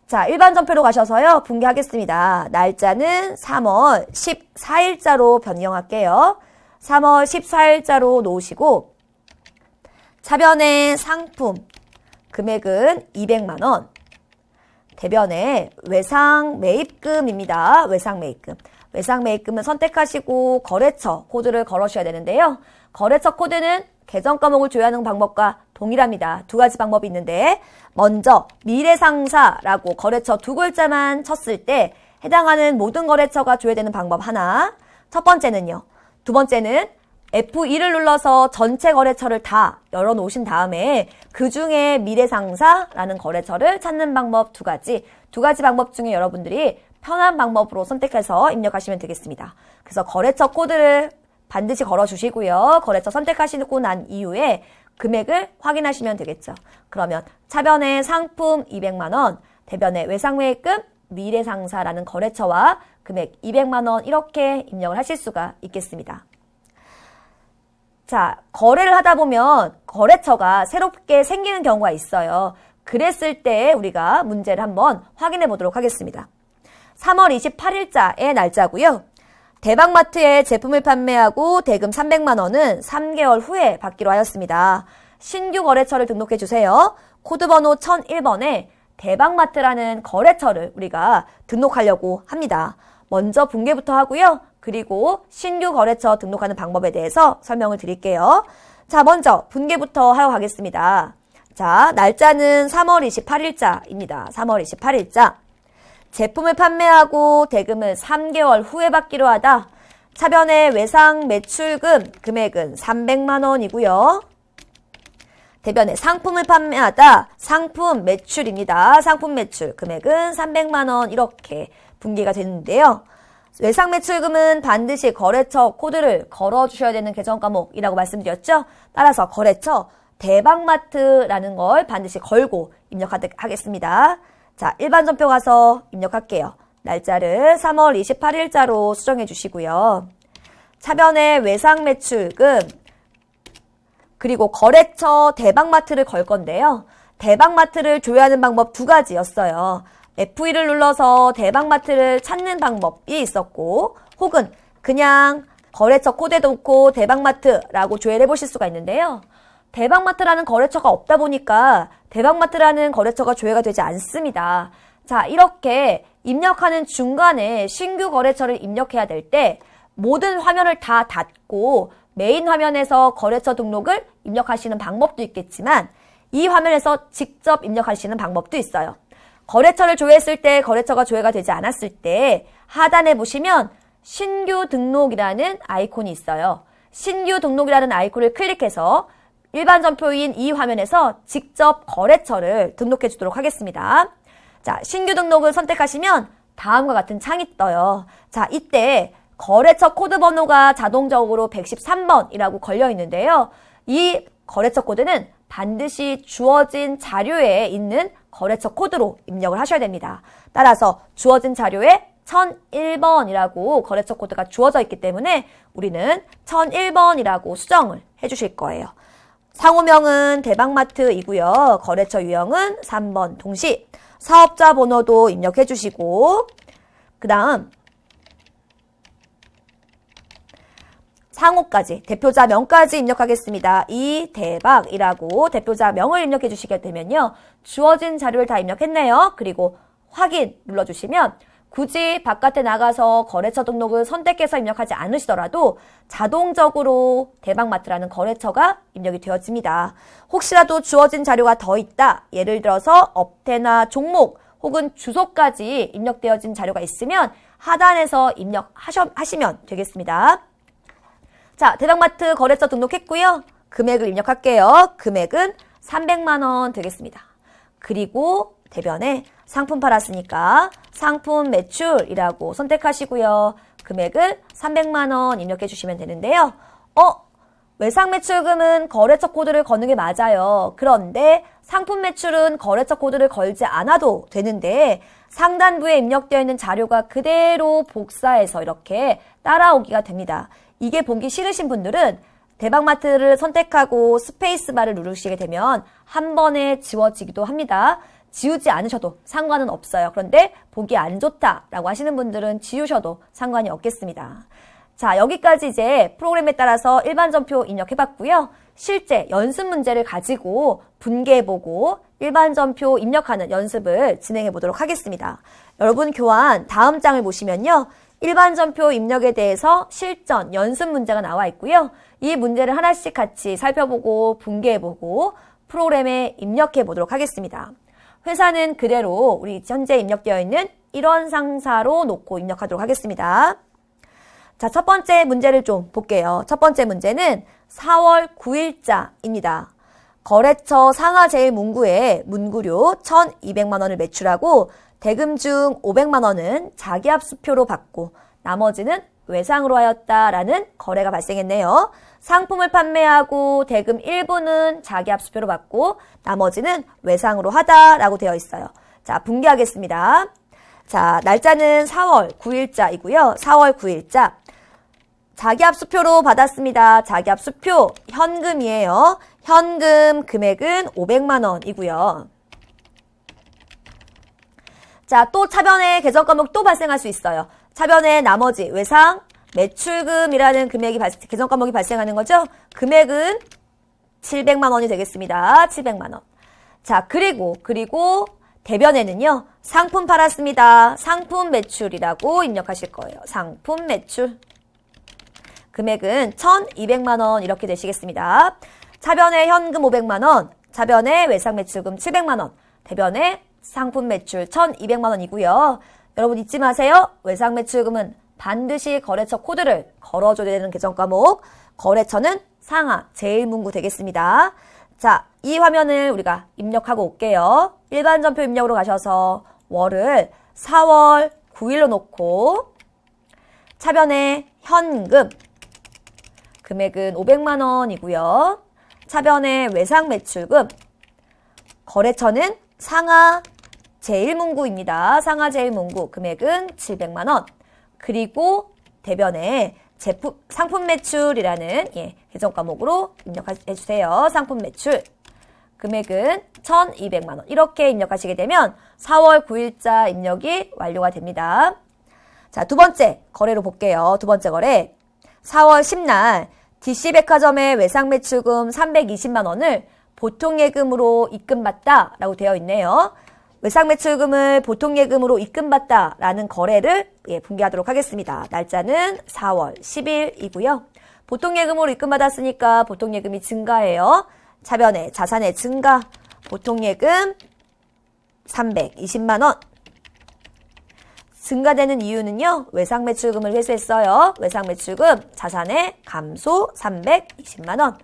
자, 일반 전표로 가셔서요. 분개하겠습니다. 날짜는 3월 14일자로 변경할게요. 3월 14일자로 놓으시고 차변의 상품 금액은 200만 원. 대변의 외상 매입금입니다. 외상 매입금. 외상 매입금은 선택하시고 거래처 코드를 걸으셔야 되는데요. 거래처 코드는 계정 과목을 조회하는 방법과 동일합니다. 두 가지 방법이 있는데 먼저 미래상사라고 거래처 두 글자만 쳤을 때 해당하는 모든 거래처가 조회되는 방법 하나. 첫 번째는요. 두 번째는 F2를 눌러서 전체 거래처를 다 열어놓으신 다음에 그 중에 미래상사라는 거래처를 찾는 방법 두 가지 방법 중에 여러분들이 편한 방법으로 선택해서 입력하시면 되겠습니다. 그래서 거래처 코드를 반드시 걸어주시고요. 거래처 선택하시고 난 이후에 금액을 확인하시면 되겠죠. 그러면 차변의 상품 200만 원, 대변의 외상매입금 미래상사라는 거래처와 금액 200만 원 이렇게 입력을 하실 수가 있겠습니다. 자, 거래를 하다 보면 거래처가 새롭게 생기는 경우가 있어요. 그랬을 때 우리가 문제를 한번 확인해 보도록 하겠습니다. 3월 28일자의 날짜고요. 대박마트에 제품을 판매하고 대금 300만 원은 3개월 후에 받기로 하였습니다. 신규 거래처를 등록해 주세요. 코드번호 1001번에 대박마트라는 거래처를 우리가 등록하려고 합니다. 먼저 분개부터 하고요. 그리고 신규 거래처 등록하는 방법에 대해서 설명을 드릴게요. 자, 먼저 분개부터 하여 가겠습니다. 자, 날짜는 3월 28일자입니다. 3월 28일자. 제품을 판매하고 대금을 3개월 후에 받기로 하다. 차변의 외상 매출금 금액은 300만 원이고요. 대변의 상품을 판매하다. 상품 매출입니다. 상품 매출 금액은 300만 원 이렇게 분개가 되는데요. 외상 매출금은 반드시 거래처 코드를 걸어주셔야 되는 계정 과목이라고 말씀드렸죠. 따라서 거래처 대박마트라는 걸 반드시 걸고 입력하겠습니다. 자, 일반 전표 가서 입력할게요. 날짜를 3월 28일자로 수정해 주시고요. 차변의 외상 매출금 그리고 거래처 대박마트를 걸 건데요. 대박마트를 조회하는 방법 두 가지였어요. F2를 눌러서 대박마트를 찾는 방법이 있었고 혹은 그냥 거래처 코드에 놓고 대박마트라고 조회를 해보실 수가 있는데요. 대박마트라는 거래처가 없다 보니까 대박마트라는 거래처가 조회가 되지 않습니다. 자, 이렇게 입력하는 중간에 신규 거래처를 입력해야 될 때 모든 화면을 다 닫고 메인 화면에서 거래처 등록을 입력하시는 방법도 있겠지만 이 화면에서 직접 입력하시는 방법도 있어요. 거래처를 조회했을 때 거래처가 조회가 되지 않았을 때 하단에 보시면 신규 등록이라는 아이콘이 있어요. 신규 등록이라는 아이콘을 클릭해서 일반 전표인 이 화면에서 직접 거래처를 등록해 주도록 하겠습니다. 자, 신규 등록을 선택하시면 다음과 같은 창이 떠요. 자, 이때 거래처 코드 번호가 자동적으로 113번이라고 걸려 있는데요. 이 거래처 코드는 반드시 주어진 자료에 있는 거래처 코드로 입력을 하셔야 됩니다. 따라서 주어진 자료에 1001번이라고 거래처 코드가 주어져 있기 때문에 우리는 1001번이라고 수정을 해주실 거예요. 상호명은 대박마트이고요. 거래처 유형은 3번 동시. 사업자 번호도 입력해 주시고 그 다음 상호까지, 대표자명까지 입력하겠습니다. 이대박이라고 대표자명을 입력해 주시게 되면요. 주어진 자료를 다 입력했네요. 그리고 확인 눌러주시면 굳이 바깥에 나가서 거래처 등록을 선택해서 입력하지 않으시더라도 자동적으로 대박마트라는 거래처가 입력이 되어집니다. 혹시라도 주어진 자료가 더 있다. 예를 들어서 업태나 종목 혹은 주소까지 입력되어진 자료가 있으면 하단에서 입력하시면 되겠습니다. 자, 대박마트 거래처 등록했고요. 금액을 입력할게요. 금액은 300만 원 되겠습니다. 그리고 대변에 상품 팔았으니까 상품 매출이라고 선택하시고요. 금액을 300만 원 입력해 주시면 되는데요. 외상 매출금은 거래처 코드를 거는 게 맞아요. 그런데 상품 매출은 거래처 코드를 걸지 않아도 되는데 상단부에 입력되어 있는 자료가 그대로 복사해서 이렇게 따라오기가 됩니다. 이게 보기 싫으신 분들은 대박마트를 선택하고 스페이스바를 누르시게 되면 한 번에 지워지기도 합니다. 지우지 않으셔도 상관은 없어요. 그런데 보기 안 좋다라고 하시는 분들은 지우셔도 상관이 없겠습니다. 자, 여기까지 이제 프로그램에 따라서 일반전표 입력해봤고요. 실제 연습 문제를 가지고 분개해보고 일반전표 입력하는 연습을 진행해보도록 하겠습니다. 여러분 교환 다음 장을 보시면요. 일반전표 입력에 대해서 실전, 연습 문제가 나와 있고요. 이 문제를 하나씩 같이 살펴보고 분개해보고 프로그램에 입력해보도록 하겠습니다. 회사는 그대로 우리 현재 입력되어 있는 일원 상사로 놓고 입력하도록 하겠습니다. 자, 첫 번째 문제를 좀 볼게요. 첫 번째 문제는 4월 9일자입니다. 거래처 상하제일문구에 문구료 1,200만 원을 매출하고 대금 중 500만 원은 자기합수표로 받고 나머지는 외상으로 하였다라는 거래가 발생했네요. 상품을 판매하고 대금 일부는 자기합수표로 받고 나머지는 외상으로 하다라고 되어 있어요. 자, 분개하겠습니다. 자, 날짜는 4월 9일자이고요. 4월 9일자. 자기합수표로 받았습니다. 자기합수표 현금이에요. 현금 금액은 500만 원이고요. 자, 또 차변에 계정 과목 또 발생할 수 있어요. 차변에 나머지 외상, 매출금이라는 금액이 계정 과목이 발생하는 거죠. 금액은 700만 원이 되겠습니다. 700만 원. 자, 그리고 대변에는요. 상품 팔았습니다. 상품 매출이라고 입력하실 거예요. 상품 매출. 금액은 1,200만 원 이렇게 되시겠습니다. 차변에 현금 500만 원, 차변에 외상 매출금 700만 원, 대변에 상품 매출 1,200만 원이고요. 여러분 잊지 마세요. 외상 매출금은 반드시 거래처 코드를 걸어줘야 되는 계정 과목. 거래처는 상하 제일문구 되겠습니다. 자, 이 화면을 우리가 입력하고 올게요. 일반전표 입력으로 가셔서 월을 4월 9일로 놓고 차변에 현금 금액은 500만 원이고요. 차변에 외상 매출금 거래처는 상하 제일문구입니다. 상하 제일문구 금액은 700만 원. 그리고 대변에 상품 매출이라는 계정 과목으로 입력해 주세요. 상품 매출 금액은 1,200만 원. 이렇게 입력하시게 되면 4월 9일자 입력이 완료가 됩니다. 자, 두 번째 거래로 볼게요. 두 번째 거래. 4월 10날 DC백화점의 외상 매출금 320만 원을 보통예금으로 입금받다라고 되어 있네요. 외상 매출금을 보통예금으로 입금받다라는 거래를 분개하도록 하겠습니다. 날짜는 4월 10일이고요. 보통예금으로 입금받았으니까 보통예금이 증가해요. 차변에 자산의 증가, 보통예금 320만 원. 증가되는 이유는요. 외상 매출금을 회수했어요. 외상 매출금 자산의 감소 320만 원.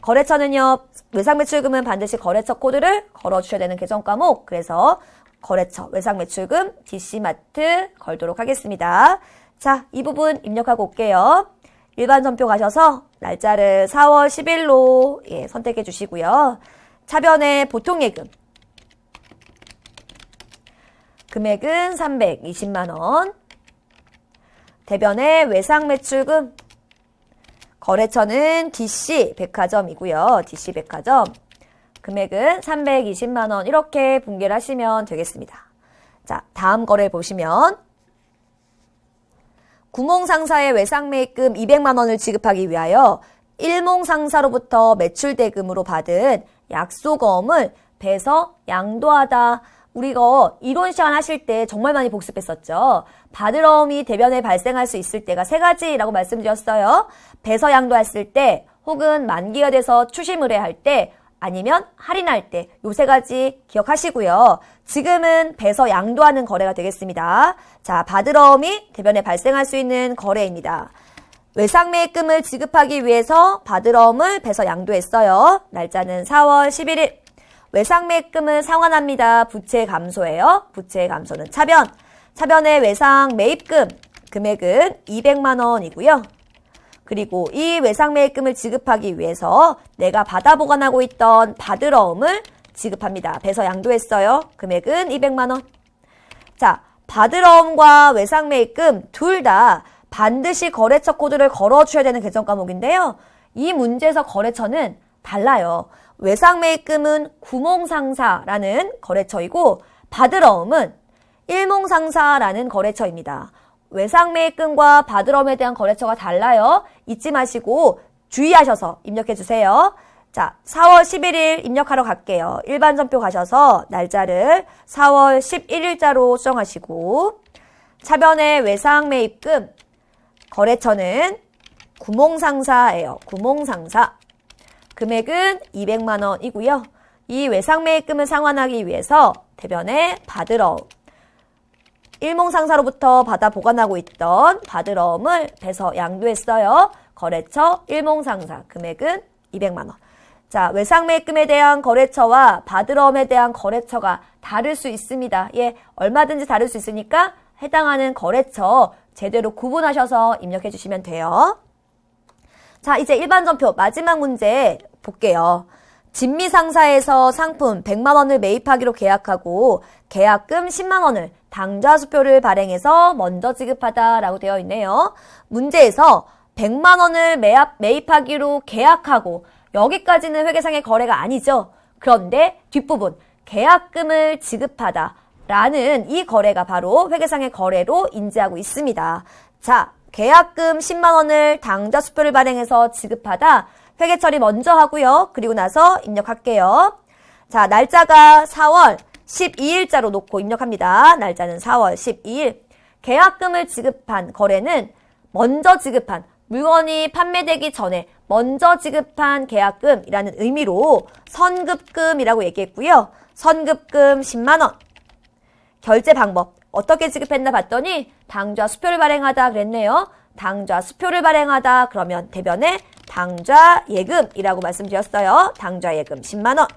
거래처는요. 외상 매출금은 반드시 거래처 코드를 걸어주셔야 되는 계정 과목. 그래서 거래처 외상 매출금 DC마트 걸도록 하겠습니다. 자, 이 부분 입력하고 올게요. 일반 전표 가셔서 날짜를 4월 10일로 선택해 주시고요. 차변에 보통예금 금액은 320만 원. 대변에 외상 매출금 거래처는 DC백화점이고요. DC백화점 금액은 320만 원 이렇게 분개를 하시면 되겠습니다. 자, 다음 거래 보시면 구몽상사의 외상매입금 200만 원을 지급하기 위하여 일몽상사로부터 매출대금으로 받은 약소거음을 배서 양도하다. 우리가 이론 시간 하실 때 정말 많이 복습했었죠. 받으러움이 대변에 발생할 수 있을 때가 세 가지라고 말씀드렸어요. 배서 양도했을 때 혹은 만기가 돼서 추심의뢰할 때 아니면 할인할 때 요 세 가지 기억하시고요. 지금은 배서 양도하는 거래가 되겠습니다. 자, 받으러움이 대변에 발생할 수 있는 거래입니다. 외상매입금을 지급하기 위해서 받으러움을 배서 양도했어요. 날짜는 4월 11일. 외상매입금을 상환합니다. 부채 감소예요. 부채 감소는 차변. 차변의 외상 매입금 금액은 200만 원이고요. 그리고 이 외상매입금을 지급하기 위해서 내가 받아 보관하고 있던 받으러움을 지급합니다. 배서 양도했어요. 금액은 200만 원. 자, 받으러움과 외상매입금 둘 다 반드시 거래처 코드를 걸어주셔야 되는 계정 과목인데요. 이 문제에서 거래처는 달라요. 외상매입금은 구몽상사라는 거래처이고 받으러움은 일몽상사라는 거래처입니다. 외상매입금과 받으러움에 대한 거래처가 달라요. 잊지 마시고 주의하셔서 입력해 주세요. 자, 4월 11일 입력하러 갈게요. 일반 전표 가셔서 날짜를 4월 11일자로 수정하시고 차변의 외상매입금 거래처는 구몽상사예요. 구몽상사. 금액은 200만 원이고요. 이 외상매입금을 상환하기 위해서 대변에 받으러움. 일몽상사로부터 받아 보관하고 있던 받으러움을 배서 양도했어요. 거래처 일몽상사. 금액은 200만 원. 자, 외상매입금에 대한 거래처와 받으러움에 대한 거래처가 다를 수 있습니다. 예, 얼마든지 다를 수 있으니까 해당하는 거래처 제대로 구분하셔서 입력해 주시면 돼요. 자, 이제 일반 전표 마지막 문제 볼게요. 진미상사에서 상품 100만 원을 매입하기로 계약하고 계약금 10만 원을 당좌수표를 발행해서 먼저 지급하다라고 되어 있네요. 문제에서 100만 원을 매입하기로 계약하고 여기까지는 회계상의 거래가 아니죠. 그런데 뒷부분 계약금을 지급하다 라는 이 거래가 바로 회계상의 거래로 인지하고 있습니다. 자, 계약금 10만 원을 당좌수표를 발행해서 지급하다 회계 처리 먼저 하고요. 그리고 나서 입력할게요. 자, 날짜가 4월 12일자로 놓고 입력합니다. 날짜는 4월 12일. 계약금을 지급한 거래는 먼저 지급한 물건이 판매되기 전에 먼저 지급한 계약금이라는 의미로 선급금이라고 얘기했고요. 선급금 10만 원. 결제 방법 어떻게 지급했나 봤더니 당좌수표를 발행하다 그랬네요. 당좌수표를 발행하다 그러면 대변에 당좌예금이라고 말씀드렸어요. 당좌예금 10만 원.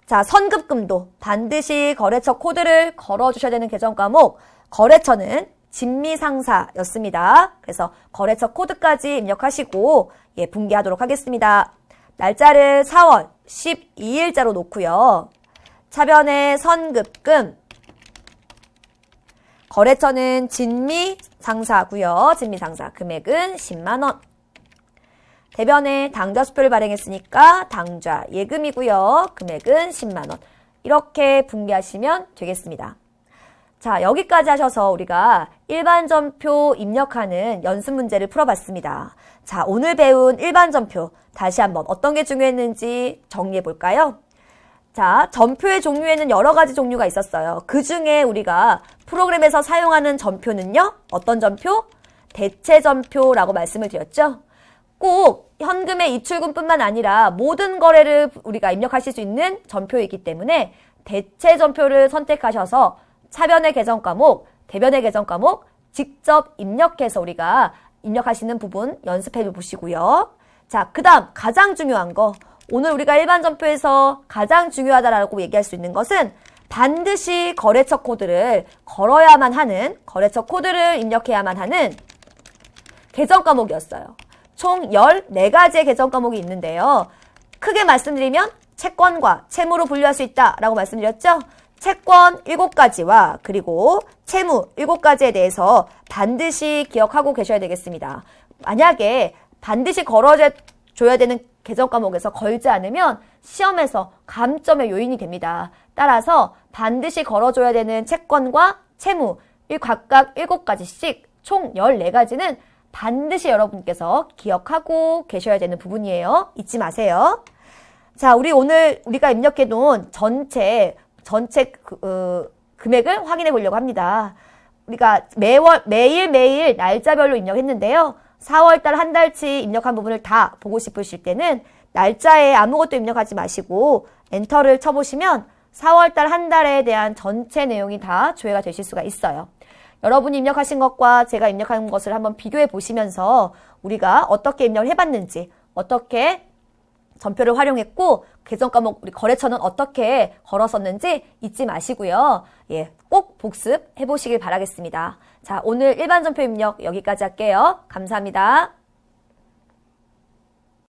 자, 선급금도 반드시 거래처 코드를 걸어주셔야 되는 계정 과목. 거래처는 진미상사였습니다. 그래서 거래처 코드까지 입력하시고 분기하도록 하겠습니다. 날짜를 4월 12일자로 놓고요. 차변에 선급금. 거래처는 진미상사고요. 진미상사. 금액은 10만 원. 대변에 당좌수표를 발행했으니까 당좌예금이고요. 금액은 10만 원. 이렇게 분기하시면 되겠습니다. 자, 여기까지 하셔서 우리가 일반 전표 입력하는 연습 문제를 풀어봤습니다. 자, 오늘 배운 일반 전표 다시 한번 어떤 게 중요했는지 정리해 볼까요? 자, 전표의 종류에는 여러 가지 종류가 있었어요. 그 중에 우리가 프로그램에서 사용하는 전표는요. 어떤 전표? 대체 전표라고 말씀을 드렸죠. 꼭 현금의 입출금뿐만 아니라 모든 거래를 우리가 입력하실 수 있는 전표이기 때문에 대체 전표를 선택하셔서 차변의 계정 과목, 대변의 계정 과목 직접 입력해서 우리가 입력하시는 부분 연습해 보시고요. 자, 그 다음 가장 중요한 거. 오늘 우리가 일반 전표에서 가장 중요하다라고 얘기할 수 있는 것은 반드시 거래처 코드를 걸어야만 하는, 거래처 코드를 입력해야만 하는 계정 과목이었어요. 총 14가지의 계정 과목이 있는데요. 크게 말씀드리면 채권과 채무로 분류할 수 있다라고 말씀드렸죠. 채권 7가지와 그리고 채무 7가지에 대해서 반드시 기억하고 계셔야 되겠습니다. 만약에 반드시 걸어줘야 되는 계정 과목에서 걸지 않으면 시험에서 감점의 요인이 됩니다. 따라서 반드시 걸어줘야 되는 채권과 채무 각각 7가지씩 총 14가지는 반드시 여러분께서 기억하고 계셔야 되는 부분이에요. 잊지 마세요. 자, 오늘 우리가 입력해 놓은 전체 금액을 확인해 보려고 합니다. 우리가 매일 날짜별로 입력했는데요. 4월달 한 달치 입력한 부분을 다 보고 싶으실 때는 날짜에 아무것도 입력하지 마시고 엔터를 쳐보시면 4월달 한 달에 대한 전체 내용이 다 조회가 되실 수가 있어요. 여러분이 입력하신 것과 제가 입력한 것을 한번 비교해 보시면서 우리가 어떻게 입력을 해봤는지, 어떻게 전표를 활용했고 계정 과목 우리 거래처는 어떻게 걸었었는지 잊지 마시고요. 꼭 복습해 보시길 바라겠습니다. 자, 오늘 일반 전표 입력 여기까지 할게요. 감사합니다.